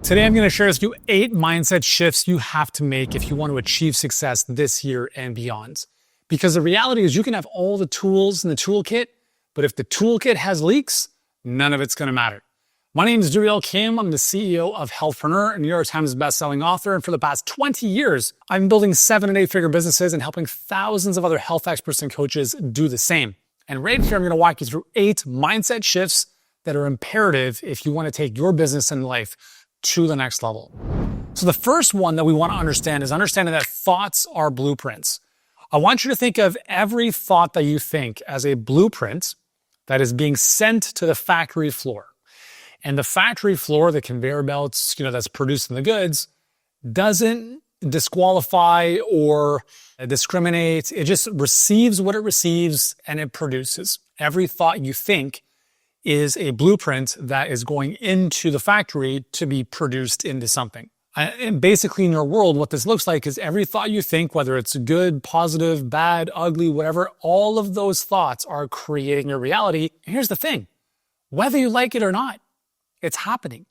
Today, I'm going to share with you 8 mindset shifts you have to make if you want to achieve success this year and beyond. Because the reality is you can have all the tools in the toolkit, but if the toolkit has leaks, none of it's going to matter. My name is Duriel Kim. I'm the CEO of Healthpreneur, a New York Times bestselling author. And for the past 20 years, I've been building 7- and 8-figure businesses and helping thousands of other health experts and coaches do the same. And right here, I'm going to walk you through 8 mindset shifts that are imperative if you want to take your business and life to the next level. So the first one that we want to understand is understanding that thoughts are blueprints. I want you to think of every thought that you think as a blueprint that is being sent to the factory floor. And the factory floor, the conveyor belts, that's producing the goods, doesn't disqualify or discriminate. It just receives what it receives and it produces. Every thought you think is a blueprint that is going into the factory to be produced into something. And basically in your world, what this looks like is every thought you think, whether it's good, positive, bad, ugly, whatever, all of those thoughts are creating your reality. And here's the thing, whether you like it or not, it's happening.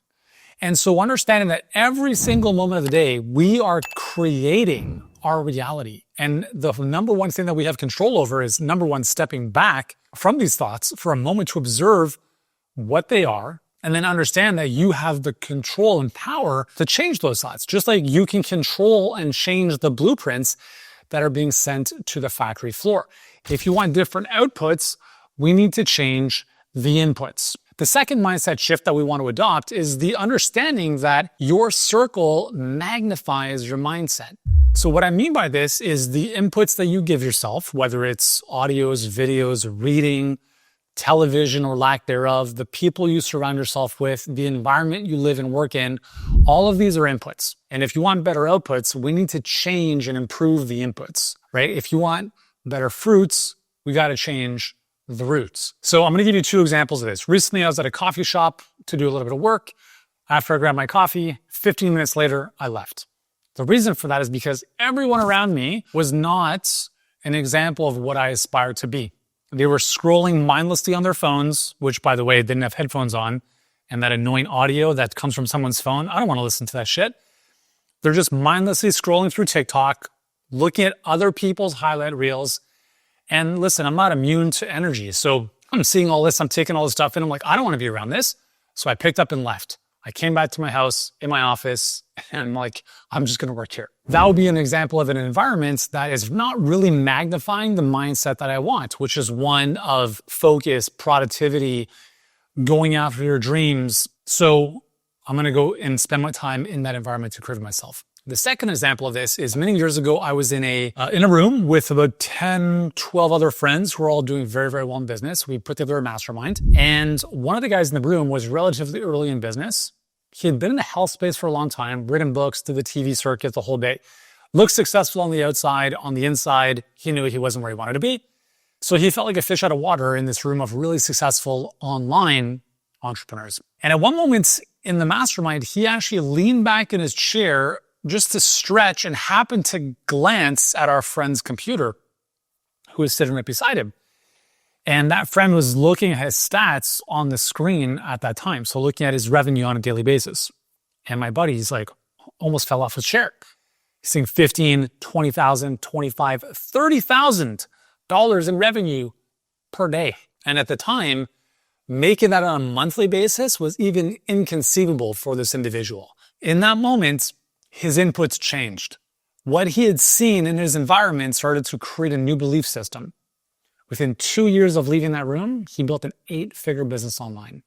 And so understanding that every single moment of the day, we are creating our reality. And the number one thing that we have control over is, number one, stepping back from these thoughts for a moment to observe what they are, and then understand that you have the control and power to change those thoughts, just like you can control and change the blueprints that are being sent to the factory floor. If you want different outputs, we need to change the inputs. The second mindset shift that we want to adopt is the understanding that your circle magnifies your mindset. So what I mean by this is the inputs that you give yourself, whether it's audios, videos, reading, television or lack thereof, the people you surround yourself with, the environment you live and work in, all of these are inputs. And if you want better outputs, we need to change and improve the inputs, right? If you want better fruits, we got to change the roots. So I'm going to give you 2 examples of this. Recently, I was at a coffee shop to do a little bit of work. After I grabbed my coffee, 15 minutes later, I left. The reason for that is because everyone around me was not an example of what I aspired to be. They were scrolling mindlessly on their phones, which, by the way, didn't have headphones on, and that annoying audio that comes from someone's phone. I don't want to listen to that shit. They're just mindlessly scrolling through TikTok, looking at other people's highlight reels. And listen, I'm not immune to energy. So I'm seeing all this, I'm taking all this stuff in. I'm like, I don't want to be around this. So I picked up and left. I came back to my house, in my office, and I'm like, I'm just going to work here. That would be an example of an environment that is not really magnifying the mindset that I want, which is one of focus, productivity, going after your dreams. So I'm going to go and spend my time in that environment to prove myself. The second example of this is many years ago, I was in a room with about 10, 12 other friends who were all doing very, very well in business. We put together a mastermind. And one of the guys in the room was relatively early in business. He had been in the health space for a long time, written books, did the TV circuit, the whole bit. Looked successful on the outside. On the inside, he knew he wasn't where he wanted to be. So he felt like a fish out of water in this room of really successful online entrepreneurs. And at one moment in the mastermind, he actually leaned back in his chair just to stretch and happened to glance at our friend's computer, who was sitting right beside him. And that friend was looking at his stats on the screen at that time. So looking at his revenue on a daily basis. And my buddy, he's like, almost fell off his chair. He's seeing $15,000, $20,000, $25,000, $30,000 in revenue per day. And at the time, making that on a monthly basis was even inconceivable for this individual. In that moment, his inputs changed. What he had seen in his environment started to create a new belief system. Within 2 years of leaving that room, he built an 8-figure business online.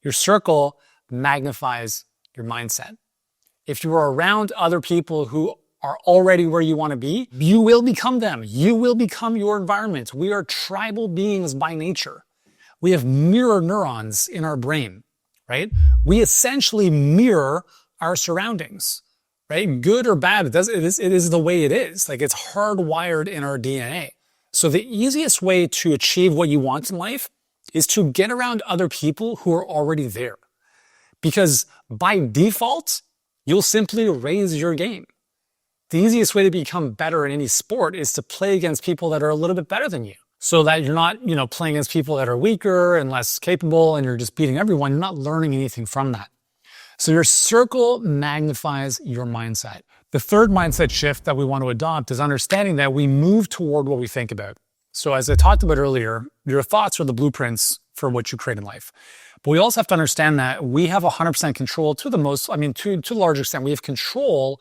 Your circle magnifies your mindset. If you are around other people who are already where you want to be, you will become them. You will become your environment. We are tribal beings by nature. We have mirror neurons in our brain, right? We essentially mirror our surroundings, right? Good or bad, it is the way it is. Like, it's hardwired in our DNA. So the easiest way to achieve what you want in life is to get around other people who are already there. Because by default, you'll simply raise your game. The easiest way to become better in any sport is to play against people that are a little bit better than you. So that you're not, playing against people that are weaker and less capable and you're just beating everyone. You're not learning anything from that. So your circle magnifies your mindset. The third mindset shift that we want to adopt is understanding that we move toward what we think about. So as I talked about earlier, your thoughts are the blueprints for what you create in life. But we also have to understand that we have 100% control to a large extent, we have control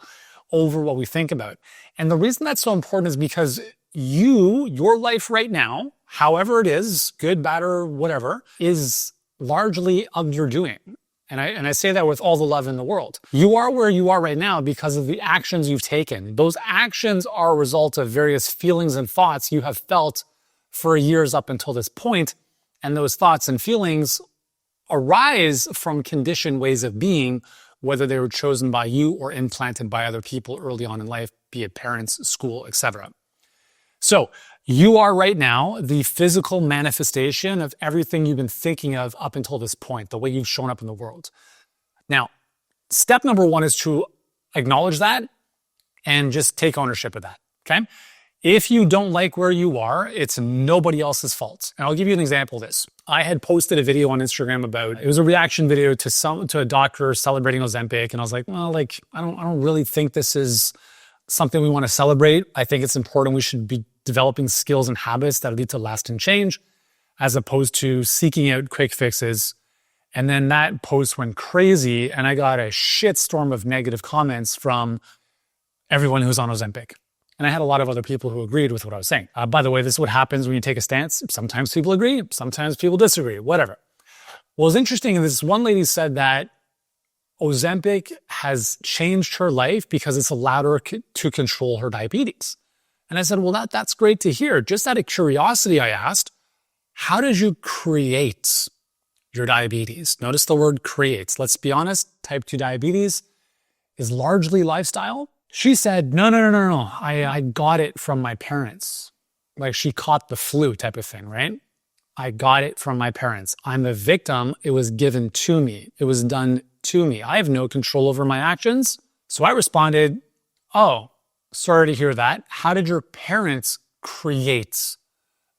over what we think about. And the reason that's so important is because your life right now, however it is, good, bad, or whatever, is largely of your doing. And I say that with all the love in the world. You are where you are right now because of the actions you've taken. Those actions are a result of various feelings and thoughts you have felt for years up until this point. And those thoughts and feelings arise from conditioned ways of being, whether they were chosen by you or implanted by other people early on in life, be it parents, school, etc. So you are right now the physical manifestation of everything you've been thinking of up until this point, the way you've shown up in the world. Now, step number one is to acknowledge that and just take ownership of that, okay? If you don't like where you are, it's nobody else's fault. And I'll give you an example of this. I had posted a video on Instagram about, it was a reaction video to a doctor celebrating Ozempic. And I was like, well, I don't really think this is something we want to celebrate. I think it's important. We should be developing skills and habits that lead to lasting change, as opposed to seeking out quick fixes. And then that post went crazy, and I got a shitstorm of negative comments from everyone who's on Ozempic. And I had a lot of other people who agreed with what I was saying. By the way, this is what happens when you take a stance. Sometimes people agree, sometimes people disagree, whatever. What was interesting is this one lady said that Ozempic has changed her life because it's allowed her to control her diabetes. And I said, well, that's great to hear. Just out of curiosity, I asked, how did you create your diabetes? Notice the word creates. Let's be honest, type 2 diabetes is largely lifestyle. She said, no. I got it from my parents. Like she caught the flu type of thing, right? I got it from my parents. I'm a victim. It was given to me. It was done to me. I have no control over my actions. So I responded, oh, sorry to hear that. How did your parents create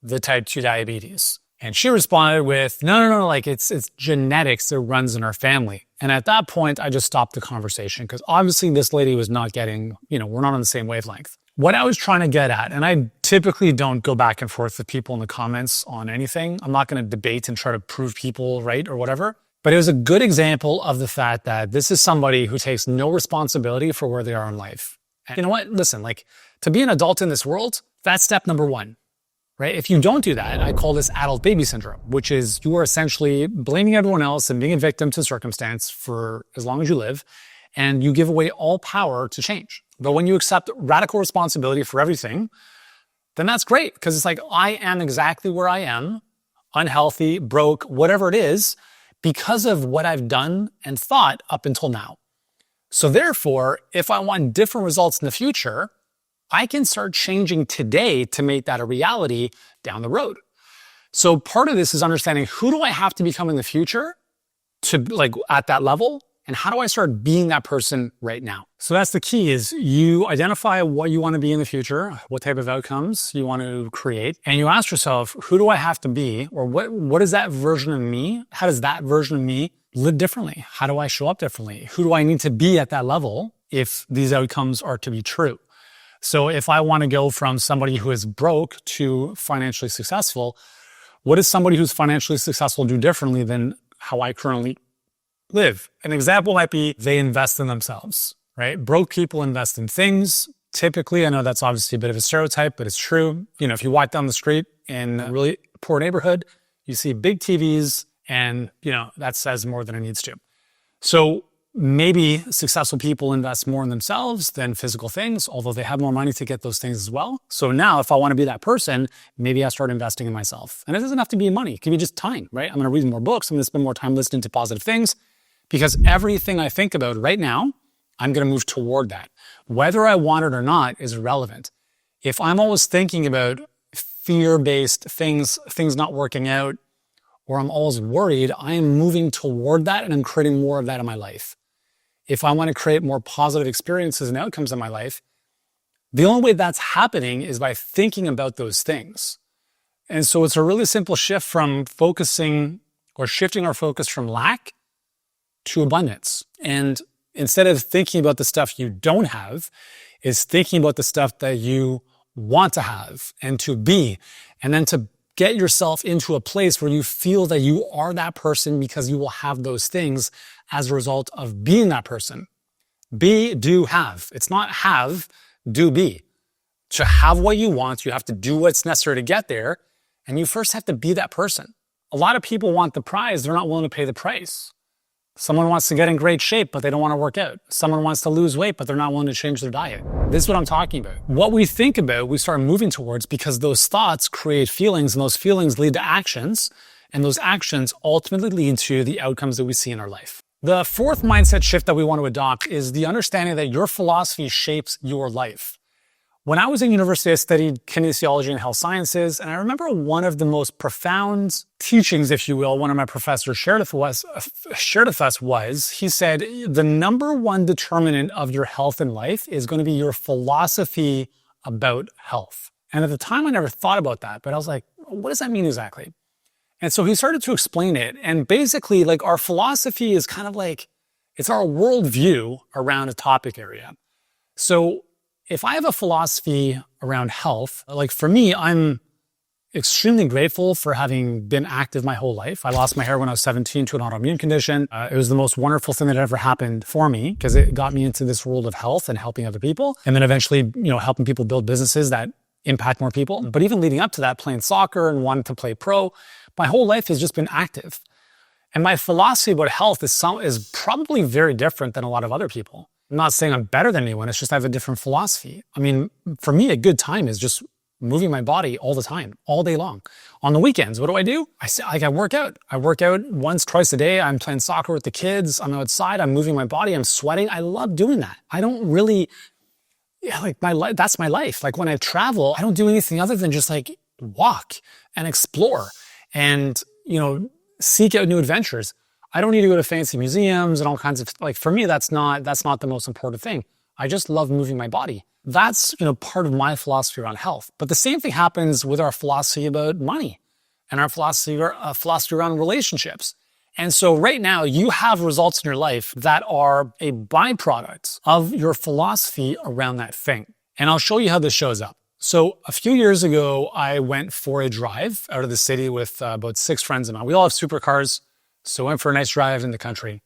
the type 2 diabetes? And she responded with, no, like it's genetics that runs in our family. And at that point, I just stopped the conversation because obviously this lady was not getting, we're not on the same wavelength. What I was trying to get at, and I typically don't go back and forth with people in the comments on anything. I'm not going to debate and try to prove people right or whatever. But it was a good example of the fact that this is somebody who takes no responsibility for where they are in life. And you know what? Listen, to be an adult in this world, that's step number one, right? If you don't do that, I call this adult baby syndrome, which is you are essentially blaming everyone else and being a victim to circumstance for as long as you live, and you give away all power to change. But when you accept radical responsibility for everything, then that's great, because it's like, I am exactly where I am, unhealthy, broke, whatever it is, because of what I've done and thought up until now. So therefore, if I want different results in the future, I can start changing today to make that a reality down the road. So part of this is understanding, who do I have to become in the future to at that level? And how do I start being that person right now? So that's the key, is you identify what you want to be in the future, what type of outcomes you want to create. And you ask yourself, who do I have to be? Or what is that version of me? How does that version of me live differently? How do I show up differently? Who do I need to be at that level if these outcomes are to be true? So if I want to go from somebody who is broke to financially successful, what does somebody who's financially successful do differently than how I currently live? An example might be they invest in themselves, right? Broke people invest in things. Typically, I know that's obviously a bit of a stereotype, but it's true. If you walk down the street in a really poor neighborhood, you see big TVs, and that says more than it needs to. So maybe successful people invest more in themselves than physical things, although they have more money to get those things as well. So now if I want to be that person, maybe I start investing in myself. And it doesn't have to be money. It can be just time, right? I'm going to read more books. I'm going to spend more time listening to positive things, because everything I think about right now, I'm going to move toward that. Whether I want it or not is irrelevant. If I'm always thinking about fear-based things not working out, or I'm always worried, I am moving toward that, and I'm creating more of that in my life. If I want to create more positive experiences and outcomes in my life, the only way that's happening is by thinking about those things. And so it's a really simple shift from shifting our focus from lack to abundance. And instead of thinking about the stuff you don't have, is thinking about the stuff that you want to have and to be, and then to get yourself into a place where you feel that you are that person because you will have those things as a result of being that person. Be, do, have. It's not have, do, be. To have what you want, you have to do what's necessary to get there, and you first have to be that person. A lot of people want the prize, they're not willing to pay the price. Someone wants to get in great shape, but they don't want to work out. Someone wants to lose weight, but they're not willing to change their diet. This is what I'm talking about. What we think about, we start moving towards because those thoughts create feelings, and those feelings lead to actions, and those actions ultimately lead to the outcomes that we see in our life. The fourth mindset shift that we want to adopt is the understanding that your philosophy shapes your life. When I was in university, I studied kinesiology and health sciences, and I remember one of the most profound teachings, if you will, one of my professors shared with us was, he said, the number one determinant of your health in life is going to be your philosophy about health. And at the time, I never thought about that, but I was like, what does that mean exactly? And so he started to explain it. And basically, like, our philosophy is kind of like, it's our worldview around a topic area. So if I have a philosophy around health, like for me, I'm extremely grateful for having been active my whole life. I lost my hair when I was 17 to an autoimmune condition. It was the most wonderful thing that ever happened for me because it got me into this world of health and helping other people. And then eventually, helping people build businesses that impact more people. But even leading up to that, playing soccer and wanting to play pro, my whole life has just been active. And my philosophy about health is probably very different than a lot of other people. I'm not saying I'm better than anyone. It's just I have a different philosophy. I mean, for me, a good time is just moving my body all the time, all day long. On the weekends, what do? I work out. I work out once, twice a day. I'm playing soccer with the kids. I'm outside. I'm moving my body. I'm sweating. I love doing that. I don't really, that's my life. Like when I travel, I don't do anything other than just like walk and explore and, seek out new adventures. I don't need to go to fancy museums and all kinds of, for me, that's not the most important thing. I just love moving my body. That's, part of my philosophy around health. But the same thing happens with our philosophy about money and our philosophy around relationships. And so right now you have results in your life that are a byproduct of your philosophy around that thing. And I'll show you how this shows up. So a few years ago, I went for a drive out of the city with about 6 friends of mine. We all have supercars. So I went for a nice drive in the country.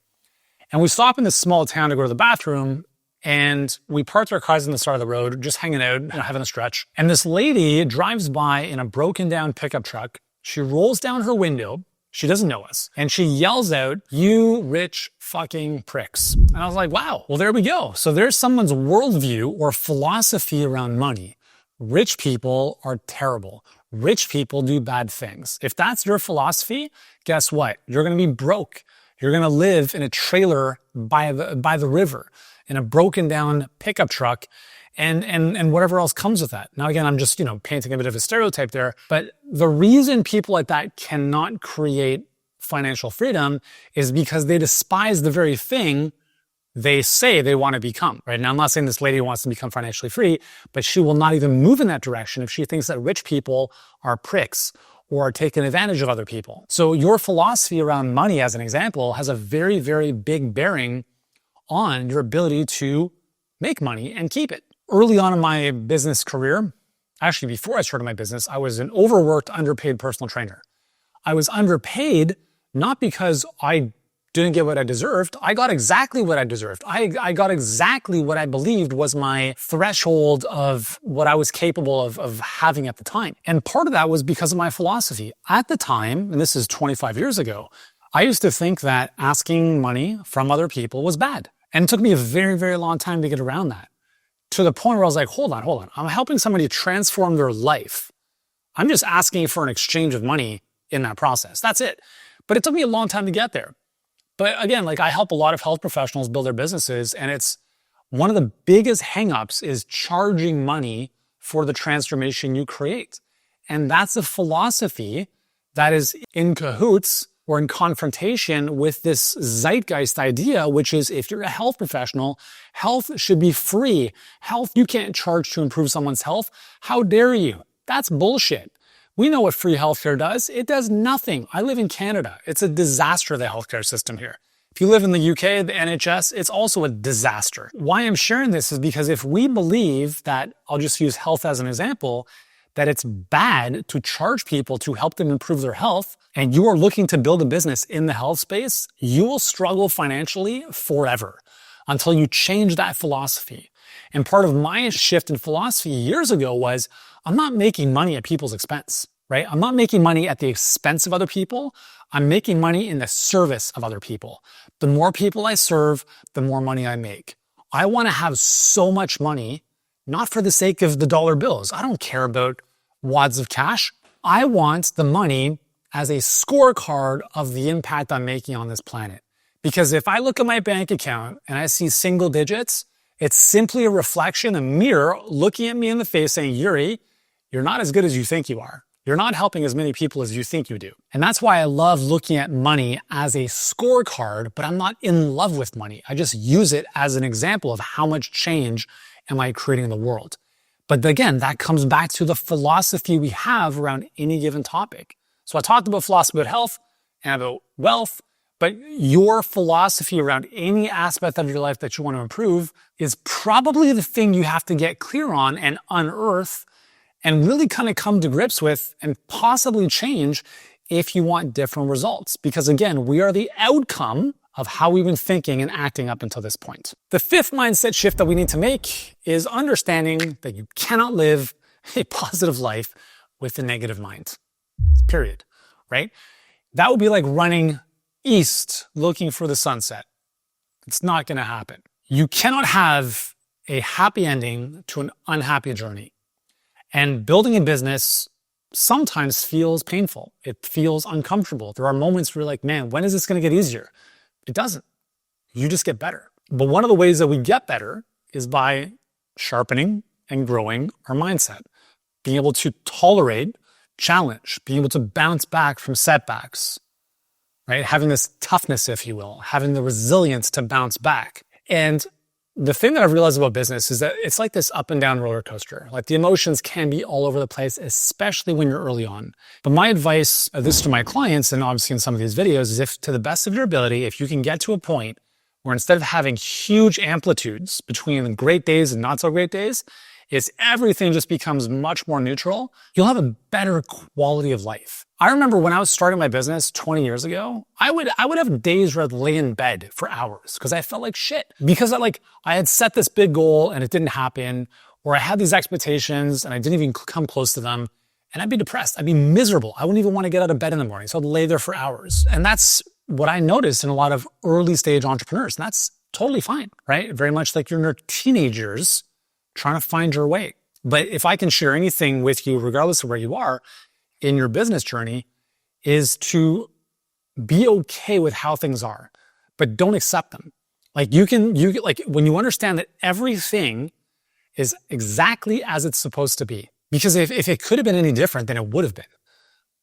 And we stopped in this small town to go to the bathroom. And we parked our cars on the side of the road, just hanging out, having a stretch. And this lady drives by in a broken down pickup truck. She rolls down her window. She doesn't know us. And she yells out, "You rich fucking pricks." And I was like, wow, well, there we go. So there's someone's worldview or philosophy around money. Rich people are terrible. Rich people do bad things. If that's your philosophy, guess what? You're going to be broke. You're going to live in a trailer by the river, in a broken down pickup truck, and whatever else comes with that. Now, again, I'm just, painting a bit of a stereotype there, but the reason people like that cannot create financial freedom is because they despise the very thing they say they want to become, right? Now, I'm not saying this lady wants to become financially free, but she will not even move in that direction if she thinks that rich people are pricks or are taking advantage of other people. So your philosophy around money, as an example, has a very, very big bearing on your ability to make money and keep it. Early on in my business career, actually before I started my business, I was an overworked, underpaid personal trainer. I was underpaid not because I didn't get what I deserved. I got exactly what I deserved. I got exactly what I believed was my threshold of what I was capable of having at the time. And part of that was because of my philosophy. At the time, and this is 25 years ago, I used to think that asking money from other people was bad. And it took me a very, very long time to get around that. To the point where I was like, hold on. I'm helping somebody transform their life. I'm just asking for an exchange of money in that process. That's it. But it took me a long time to get there. But again, I help a lot of health professionals build their businesses, and it's one of the biggest hangups is charging money for the transformation you create. And that's a philosophy that is in cahoots or in confrontation with this zeitgeist idea, which is if you're a health professional, health should be free. Health, you can't charge to improve someone's health. How dare you? That's bullshit. We know what free healthcare does. It does nothing. I live in Canada. It's a disaster, the healthcare system here. If you live in the UK, the NHS, it's also a disaster. Why I'm sharing this is because if we believe that, I'll just use health as an example, that it's bad to charge people to help them improve their health, and you are looking to build a business in the health space, you will struggle financially forever until you change that philosophy. And part of my shift in philosophy years ago was, I'm not making money at people's expense, right? I'm not making money at the expense of other people. I'm making money in the service of other people. The more people I serve, the more money I make. I want to have so much money, not for the sake of the dollar bills. I don't care about wads of cash. I want the money as a scorecard of the impact I'm making on this planet. Because if I look at my bank account and I see single digits, it's simply a reflection, a mirror looking at me in the face saying, Yuri, you're not as good as you think you are. You're not helping as many people as you think you do. And that's why I love looking at money as a scorecard, but I'm not in love with money. I just use it as an example of how much change am I creating in the world. But again, that comes back to the philosophy we have around any given topic. So I talked about philosophy about health and about wealth, but your philosophy around any aspect of your life that you want to improve is probably the thing you have to get clear on and unearth and really kind of come to grips with and possibly change if you want different results. Because again, we are the outcome of how we've been thinking and acting up until this point. The fifth mindset shift that we need to make is understanding that you cannot live a positive life with a negative mind. Period. Right? That would be like running east looking for the sunset. It's not going to happen. You cannot have a happy ending to an unhappy journey. And building a business sometimes feels painful. It feels uncomfortable. There are moments where you're like, man, when is this going to get easier? It doesn't. You just get better. But one of the ways that we get better is by sharpening and growing our mindset, being able to tolerate challenge, being able to bounce back from setbacks, right? Having this toughness, if you will, having the resilience to bounce back. And the thing that I've realized about business is that it's like this up and down roller coaster. Like the emotions can be all over the place, especially when you're early on. But my advice, this to my clients, and obviously in some of these videos, is if to the best of your ability, if you can get to a point where instead of having huge amplitudes between great days and not so great days, is everything just becomes much more neutral, you'll have a better quality of life. I remember when I was starting my business 20 years ago, I would have days where I'd lay in bed for hours because I felt like shit. Because I had set this big goal and it didn't happen, or I had these expectations and I didn't even come close to them, and I'd be depressed. I'd be miserable. I wouldn't even want to get out of bed in the morning. So I'd lay there for hours. And that's what I noticed in a lot of early stage entrepreneurs. And that's totally fine, right? Very much like you're in your teenagers trying to find your way. But if I can share anything with you, regardless of where you are in your business journey, is to be okay with how things are, but don't accept them. Like when you understand that everything is exactly as it's supposed to be. Because if it could have been any different, then it would have been.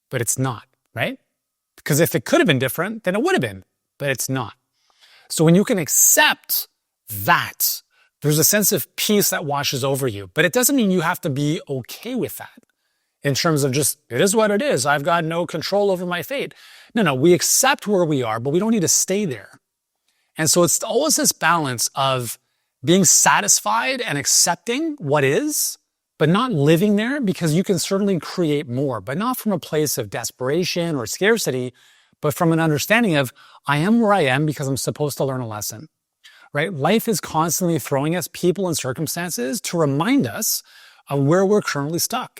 But it's not, right? Because if it could have been different, then it would have been. But it's not. So when you can accept that, there's a sense of peace that washes over you. But it doesn't mean you have to be okay with that in terms of just, it is what it is. I've got no control over my fate. No, we accept where we are, but we don't need to stay there. And so it's always this balance of being satisfied and accepting what is, but not living there, because you can certainly create more, but not from a place of desperation or scarcity, but from an understanding of, I am where I am because I'm supposed to learn a lesson. Right? Life is constantly throwing us people and circumstances to remind us of where we're currently stuck.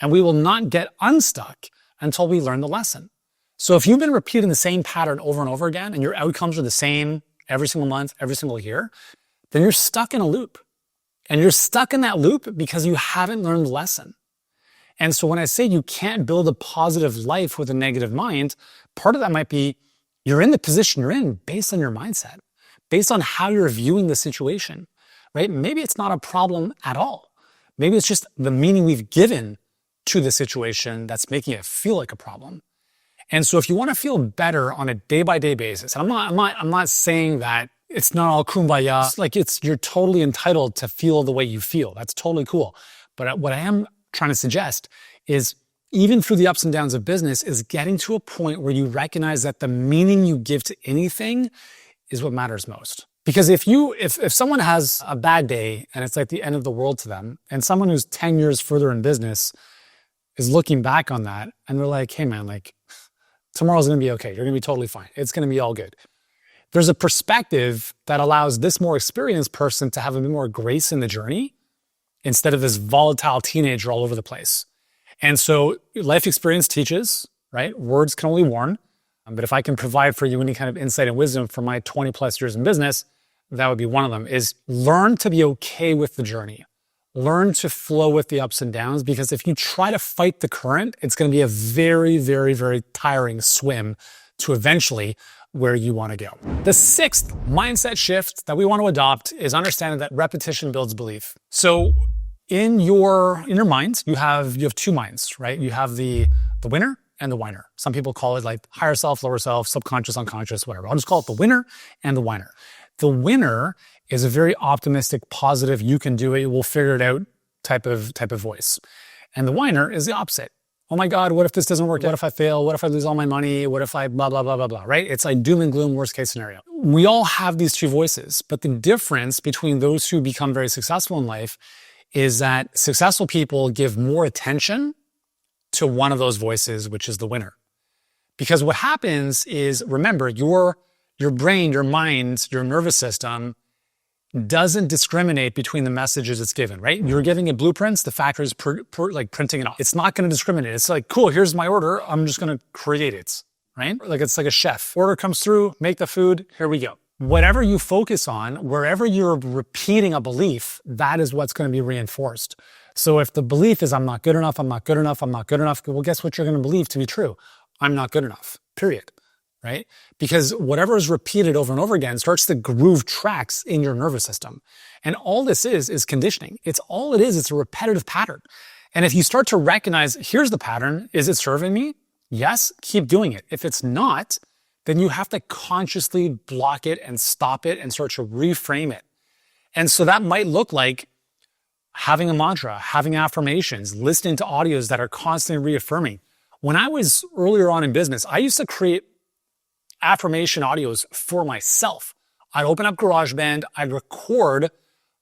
And we will not get unstuck until we learn the lesson. So if you've been repeating the same pattern over and over again, and your outcomes are the same every single month, every single year, then you're stuck in a loop. And you're stuck in that loop because you haven't learned the lesson. And so when I say you can't build a positive life with a negative mind, part of that might be you're in the position you're in based on your mindset, based on how you're viewing the situation, right? Maybe it's not a problem at all. Maybe it's just the meaning we've given to the situation that's making it feel like a problem. And so if you want to feel better on a day-by-day basis, and I'm not saying that it's not all kumbaya, like you're totally entitled to feel the way you feel. That's totally cool. But what I am trying to suggest is, even through the ups and downs of business, is getting to a point where you recognize that the meaning you give to anything is what matters most. Because if someone has a bad day and it's like the end of the world to them, and someone who's 10 years further in business is looking back on that and they're like, hey man, like tomorrow's gonna be okay. You're gonna be totally fine. It's gonna be all good. There's a perspective that allows this more experienced person to have a bit more grace in the journey instead of this volatile teenager all over the place. And so life experience teaches, right? Words can only warn. But if I can provide for you any kind of insight and wisdom from my 20 plus years in business, that would be one of them, is learn to be okay with the journey. Learn to flow with the ups and downs, because if you try to fight the current, it's going to be a very, very, very tiring swim to eventually where you want to go. The sixth mindset shift that we want to adopt is understanding that repetition builds belief. So in your mind, you have two minds, right? You have the winner and the whiner. Some people call it like higher self, lower self, subconscious, unconscious, whatever. I'll just call it the winner and the whiner. The winner is a very optimistic, positive, you can do it, we'll figure it out type of voice. And the whiner is the opposite. Oh my God, what if this doesn't work? What if I fail? What if I lose all my money? What if I blah, blah, blah, blah, blah, right? It's like doom and gloom, worst case scenario. We all have these two voices, but the difference between those who become very successful in life is that successful people give more attention to one of those voices, which is the winner. Because what happens is, remember, your brain, your mind, your nervous system doesn't discriminate between the messages it's given, right? You're giving it blueprints, the factory is like printing it off. It's not going to discriminate. It's like, cool, here's my order. I'm just going to create it, right? Like it's like a chef. Order comes through, make the food, here we go. Whatever you focus on, wherever you're repeating a belief, that is what's going to be reinforced. So if the belief is I'm not good enough, I'm not good enough, I'm not good enough, well, guess what you're going to believe to be true? I'm not good enough, period. Right? Because whatever is repeated over and over again starts to groove tracks in your nervous system. And all this is conditioning. It's all it is. It's a repetitive pattern. And if you start to recognize, here's the pattern, is it serving me? Yes, keep doing it. If it's not, then you have to consciously block it and stop it and start to reframe it. And so that might look like having a mantra, having affirmations, listening to audios that are constantly reaffirming. When I was earlier on in business, I used to create affirmation audios for myself. I'd open up GarageBand, I'd record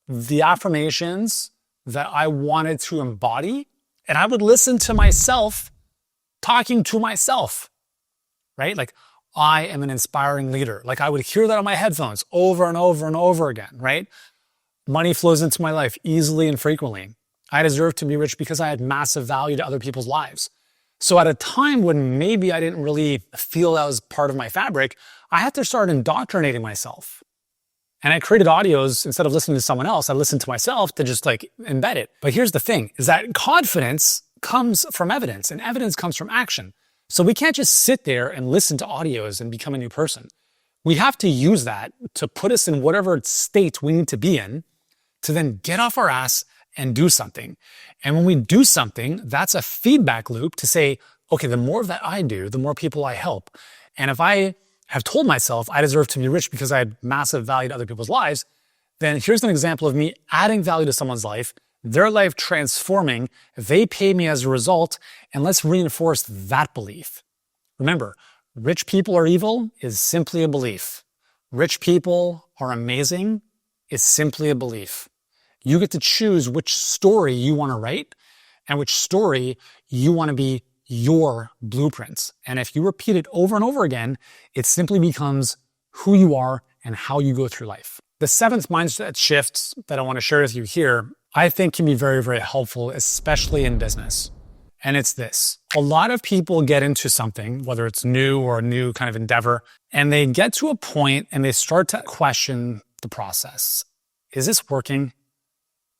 the affirmations that I wanted to embody, and I would listen to myself talking to myself, right? Like, I am an inspiring leader. Like I would hear that on my headphones over and over and over again, right? Money flows into my life easily and frequently. I deserve to be rich because I had massive value to other people's lives. So at a time when maybe I didn't really feel that was part of my fabric, I had to start indoctrinating myself. And I created audios, instead of listening to someone else, I listened to myself to just like embed it. But here's the thing, is that confidence comes from evidence and evidence comes from action. So we can't just sit there and listen to audios and become a new person. We have to use that to put us in whatever state we need to be in to then get off our ass and do something. And when we do something, that's a feedback loop to say, okay, the more of that I do, the more people I help. And if I have told myself I deserve to be rich because I had massive value to other people's lives, then here's an example of me adding value to someone's life, their life transforming, they pay me as a result, and let's reinforce that belief. Remember, rich people are evil is simply a belief. Rich people are amazing is simply a belief. You get to choose which story you want to write and which story you want to be your blueprints. And if you repeat it over and over again, it simply becomes who you are and how you go through life. The seventh mindset shift that I want to share with you here, I think can be very, very helpful, especially in business. And it's this. A lot of people get into something, whether it's new or a new kind of endeavor, and they get to a point and they start to question the process. Is this working?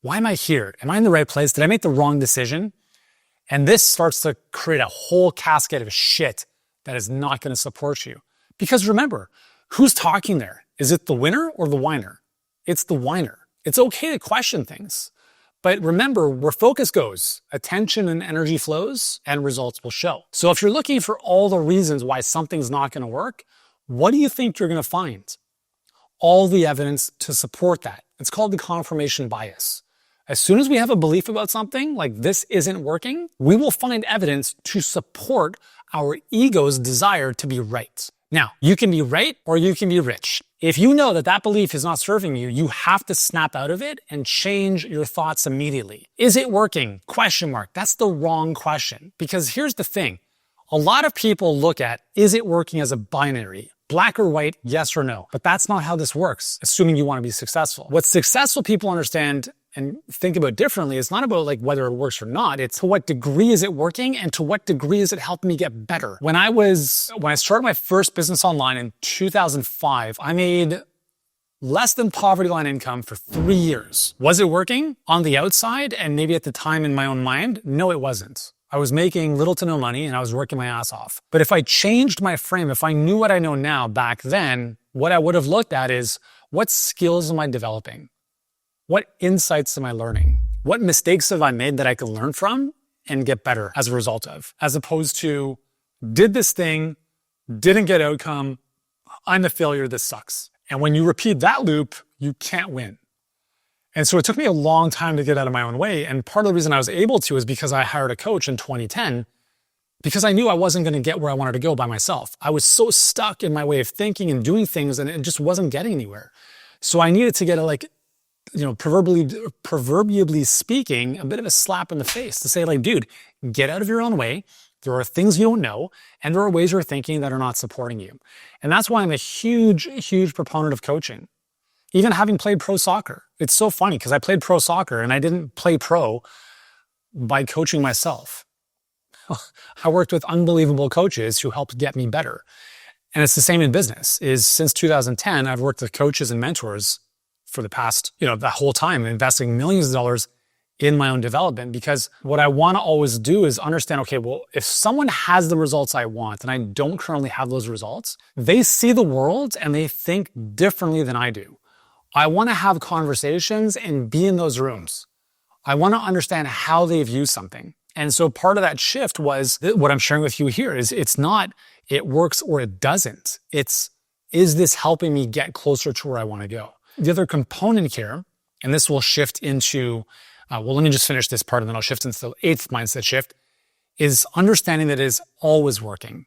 Why am I here? Am I in the right place? Did I make the wrong decision? And this starts to create a whole cascade of shit that is not going to support you. Because remember, who's talking there? Is it the winner or the whiner? It's the whiner. It's okay to question things. But remember, where focus goes, attention and energy flows, and results will show. So if you're looking for all the reasons why something's not going to work, what do you think you're going to find? All the evidence to support that. It's called the confirmation bias. As soon as we have a belief about something, like this isn't working, we will find evidence to support our ego's desire to be right. Now, you can be right or you can be rich. If you know that that belief is not serving you, you have to snap out of it and change your thoughts immediately. Is it working? Question mark. That's the wrong question. Because here's the thing. A lot of people look at, is it working as a binary? Black or white, yes or no. But that's not how this works, assuming you want to be successful. What successful people understand and think about differently is not about like whether it works or not. It's to what degree is it working and to what degree is it helping me get better. When I started my first business online in 2005, I made less than poverty line income for 3 years. Was it working on the outside and maybe at the time in my own mind? No, it wasn't. I was making little to no money and I was working my ass off. But if I changed my frame, if I knew what I know now back then, what I would have looked at is what skills am I developing? What insights am I learning? What mistakes have I made that I can learn from and get better as a result of? As opposed to, did this thing, didn't get outcome, I'm a failure, this sucks. And when you repeat that loop, you can't win. And so it took me a long time to get out of my own way. And part of the reason I was able to is because I hired a coach in 2010, because I knew I wasn't going to get where I wanted to go by myself. I was so stuck in my way of thinking and doing things, and it just wasn't getting anywhere. So I needed to get proverbially speaking, a bit of a slap in the face to say like, dude, get out of your own way. There are things you don't know, and there are ways you're thinking that are not supporting you. And that's why I'm a huge, huge proponent of coaching. Even having played pro soccer. It's so funny because I played pro soccer and I didn't play pro by coaching myself. I worked with unbelievable coaches who helped get me better. And it's the same in business. Since 2010, I've worked with coaches and mentors for the past, the whole time, investing millions of dollars in my own development, because what I want to always do is understand, okay, well, if someone has the results I want and I don't currently have those results, they see the world and they think differently than I do. I want to have conversations and be in those rooms. I want to understand how they view something. And so part of that shift was what I'm sharing with you here is it's not it works or it doesn't. It's, is this helping me get closer to where I want to go? The other component here, and this will shift into, let me just finish this part and then I'll shift into the 8th mindset shift, is understanding that it is always working.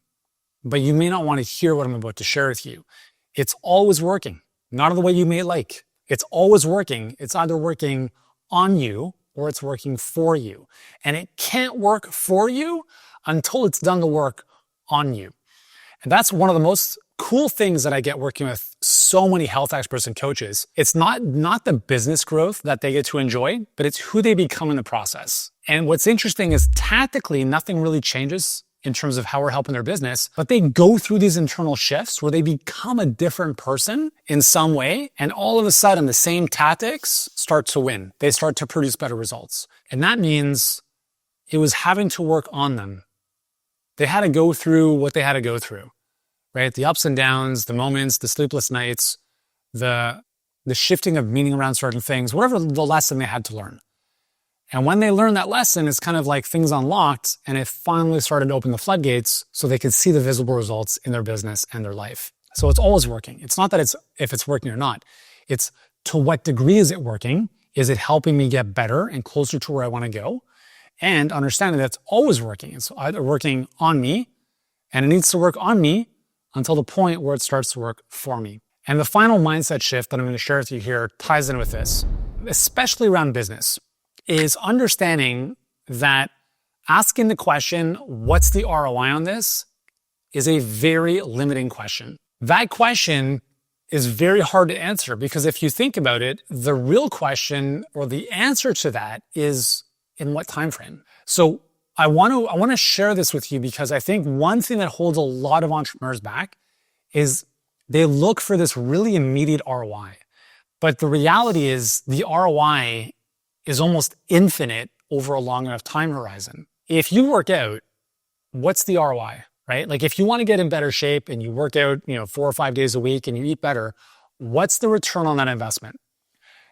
But you may not want to hear what I'm about to share with you. It's always working. Not in the way you may like. It's always working. It's either working on you or it's working for you. And it can't work for you until it's done the work on you. And that's one of the most cool things that I get working with so many health experts and coaches. It's not the business growth that they get to enjoy, but it's who they become in the process. And what's interesting is tactically, nothing really changes in terms of how we're helping their business, but they go through these internal shifts where they become a different person in some way, and all of a sudden the same tactics start to win. They start to produce better results. And that means it was having to work on them. They had to go through what they had to go through, right? The ups and downs, the moments, the sleepless nights, the shifting of meaning around certain things, whatever the lesson they had to learn. And when they learned that lesson, it's kind of like things unlocked and it finally started to open the floodgates so they could see the visible results in their business and their life. So it's always working. It's not that if it's working or not. It's to what degree is it working? Is it helping me get better and closer to where I want to go? And understanding that it's always working. It's either working on me and it needs to work on me until the point where it starts to work for me. And the final mindset shift that I'm going to share with you here ties in with this, especially around business, is understanding that asking the question, what's the ROI on this, is a very limiting question. That question is very hard to answer because if you think about it, the real question or the answer to that is in what time frame. So I want to share this with you because I think one thing that holds a lot of entrepreneurs back is they look for this really immediate ROI. But the reality is the ROI is almost infinite over a long enough time horizon. If you work out, what's the ROI, right? Like if you want to get in better shape and you work out, 4 or 5 days a week and you eat better, what's the return on that investment?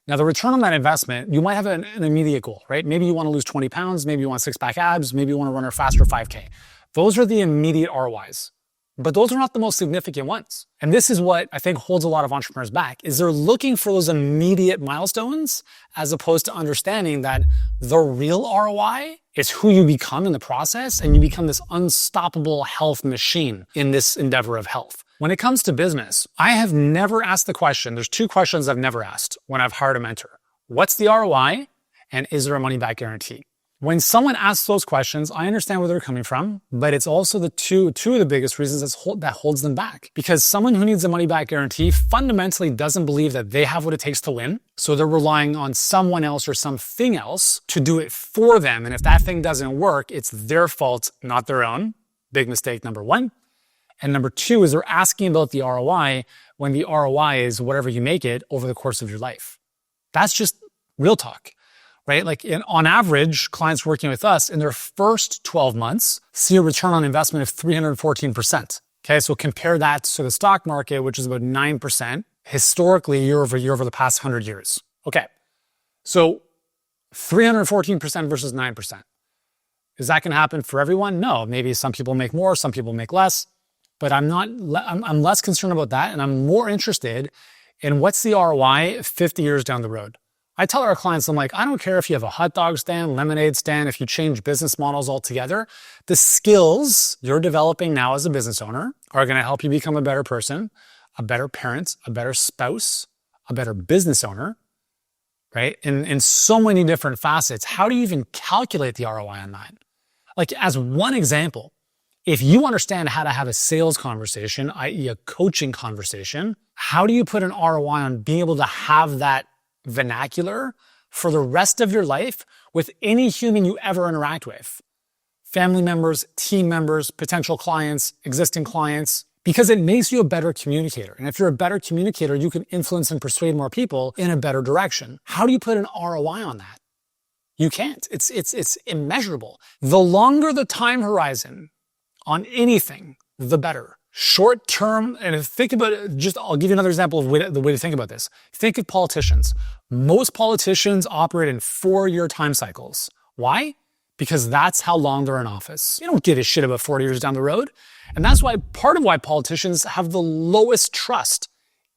Now the return on that investment, you might have an immediate goal, right? Maybe you want to lose 20 pounds, maybe you want 6-pack abs, maybe you want to run a faster 5K. Those are the immediate ROIs. But those are not the most significant ones. And this is what I think holds a lot of entrepreneurs back, is they're looking for those immediate milestones as opposed to understanding that the real ROI is who you become in the process, and you become this unstoppable health machine in this endeavor of health. When it comes to business, I have never asked the question. There's two questions I've never asked when I've hired a mentor. What's the ROI? And is there a money back guarantee? When someone asks those questions, I understand where they're coming from, but it's also the two of the biggest reasons that holds them back. Because someone who needs a money back guarantee fundamentally doesn't believe that they have what it takes to win. So they're relying on someone else or something else to do it for them. And if that thing doesn't work, it's their fault, not their own. Big mistake, number one. And number two is they're asking about the ROI when the ROI is whatever you make it over the course of your life. That's just real talk. Right? Like on average, clients working with us in their first 12 months see a return on investment of 314%. Okay. So compare that to the stock market, which is about 9% historically year over the past 100 years. Okay. So 314% versus 9%. Is that going to happen for everyone? No. Maybe some people make more, some people make less, but I'm less concerned about that. And I'm more interested in what's the ROI 50 years down the road. I tell our clients, I'm like, I don't care if you have a hot dog stand, lemonade stand, if you change business models altogether, the skills you're developing now as a business owner are going to help you become a better person, a better parent, a better spouse, a better business owner, right? In so many different facets. How do you even calculate the ROI on that? Like as one example, if you understand how to have a sales conversation, i.e. a coaching conversation, how do you put an ROI on being able to have that vernacular for the rest of your life with any human you ever interact with? Family members, team members, potential clients, existing clients, because it makes you a better communicator. And if you're a better communicator, you can influence and persuade more people in a better direction. How do you put an ROI on that? You can't. It's immeasurable. The longer the time horizon on anything, the better. Short term, and think about it, I'll give you another example of the way to think about this. Think of politicians. Most politicians operate in 4-year time cycles. Why? Because that's how long they're in office. They don't give a shit about 40 years down the road. And that's why part of why politicians have the lowest trust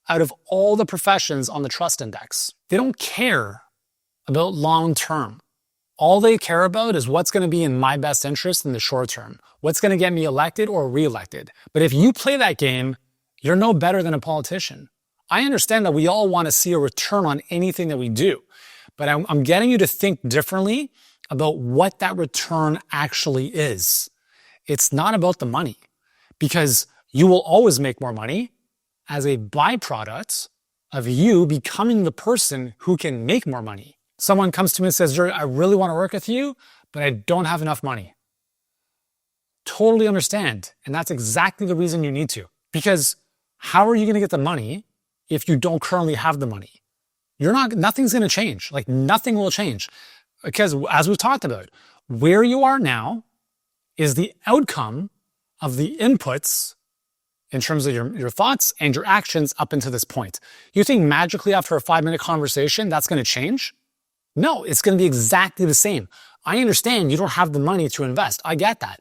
out of all the professions on the trust index. They don't care about long term. All they care about is what's going to be in my best interest in the short term. What's going to get me elected or reelected. But if you play that game, you're no better than a politician. I understand that we all want to see a return on anything that we do, but I'm getting you to think differently about what that return actually is. It's not about the money, because you will always make more money as a byproduct of you becoming the person who can make more money. Someone comes to me and says, Jerry, I really want to work with you, but I don't have enough money. Totally understand. And that's exactly the reason you need to. Because how are you going to get the money if you don't currently have the money? Nothing's going to change. Like nothing will change. Because as we've talked about, where you are now is the outcome of the inputs in terms of your thoughts and your actions up until this point. You think magically after a 5-minute conversation, that's going to change? No, it's going to be exactly the same. I understand you don't have the money to invest. I get that.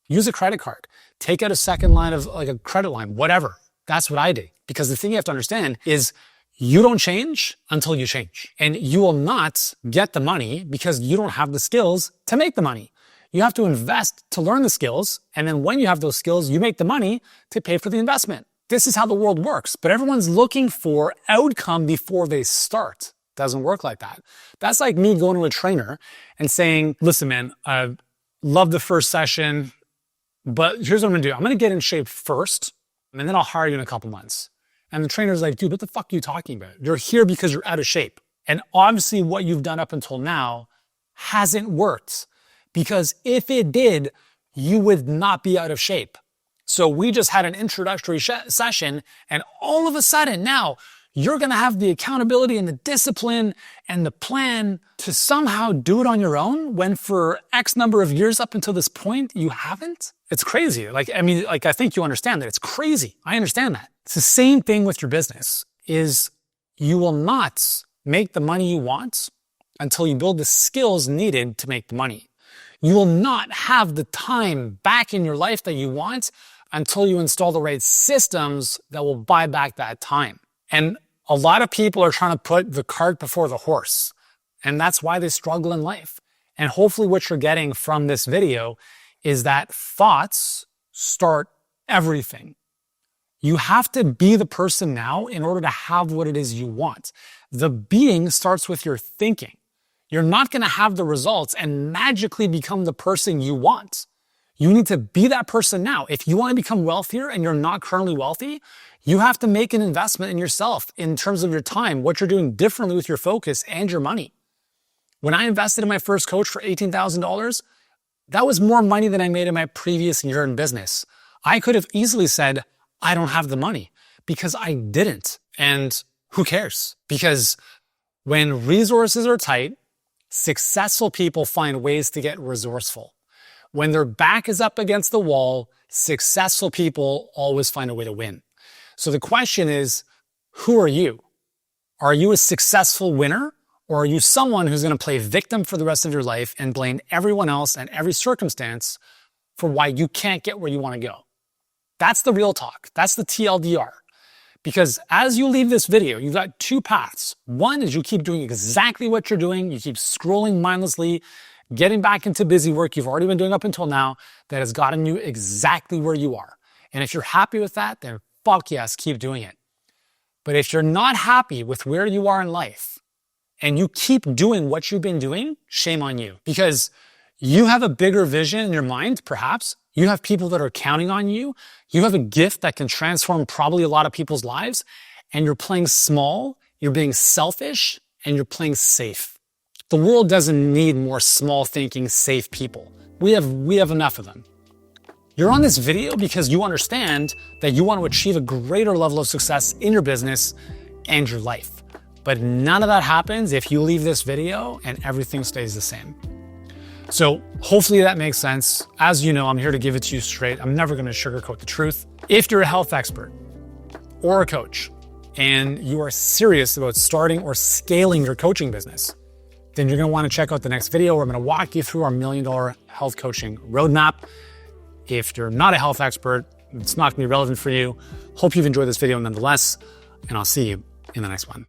Use a credit card. Take out a second line of like a credit line, whatever. That's what I do. Because the thing you have to understand is you don't change until you change. And you will not get the money because you don't have the skills to make the money. You have to invest to learn the skills. And then when you have those skills, you make the money to pay for the investment. This is how the world works. But everyone's looking for outcome before they start. Doesn't work like that. That's like me going to a trainer and saying, listen, man, I love the first session, but here's what I'm going to do. I'm going to get in shape first, and then I'll hire you in a couple months. And the trainer's like, dude, what the fuck are you talking about? You're here because you're out of shape. And obviously what you've done up until now hasn't worked, because if it did, you would not be out of shape. So we just had an introductory session, and all of a sudden now you're going to have the accountability and the discipline and the plan to somehow do it on your own when for X number of years up until this point, you haven't. It's crazy. I think you understand that it's crazy. I understand that. It's the same thing with your business is you will not make the money you want until you build the skills needed to make the money. You will not have the time back in your life that you want until you install the right systems that will buy back that time. And a lot of people are trying to put the cart before the horse, and that's why they struggle in life. And hopefully what you're getting from this video is that thoughts start everything. You have to be the person now in order to have what it is you want. The being starts with your thinking. You're not going to have the results and magically become the person you want. You need to be that person now. If you want to become wealthier and you're not currently wealthy, you have to make an investment in yourself in terms of your time, what you're doing differently with your focus and your money. When I invested in my first coach for $18,000, that was more money than I made in my previous year in business. I could have easily said, I don't have the money, because I didn't. And who cares? Because when resources are tight, successful people find ways to get resourceful. When their back is up against the wall, successful people always find a way to win. So the question is, who are you? Are you a successful winner? Or are you someone who's going to play victim for the rest of your life and blame everyone else and every circumstance for why you can't get where you want to go? That's the real talk. That's the TLDR. Because as you leave this video, you've got two paths. One is you keep doing exactly what you're doing. You keep scrolling mindlessly, getting back into busy work you've already been doing up until now that has gotten you exactly where you are. And if you're happy with that, then fuck yes, keep doing it. But if you're not happy with where you are in life and you keep doing what you've been doing, shame on you. Because you have a bigger vision in your mind, perhaps. You have people that are counting on you. You have a gift that can transform probably a lot of people's lives. And you're playing small, you're being selfish, and you're playing safe. The world doesn't need more small thinking, safe people. We have enough of them. You're on this video because you understand that you want to achieve a greater level of success in your business and your life. But none of that happens if you leave this video and everything stays the same. So hopefully that makes sense. As you know, I'm here to give it to you straight. I'm never going to sugarcoat the truth. If you're a health expert or a coach and you are serious about starting or scaling your coaching business, then you're going to want to check out the next video where I'm going to walk you through our $1 million health coaching roadmap. If you're not a health expert, it's not going to be relevant for you. Hope you've enjoyed this video nonetheless, and I'll see you in the next one.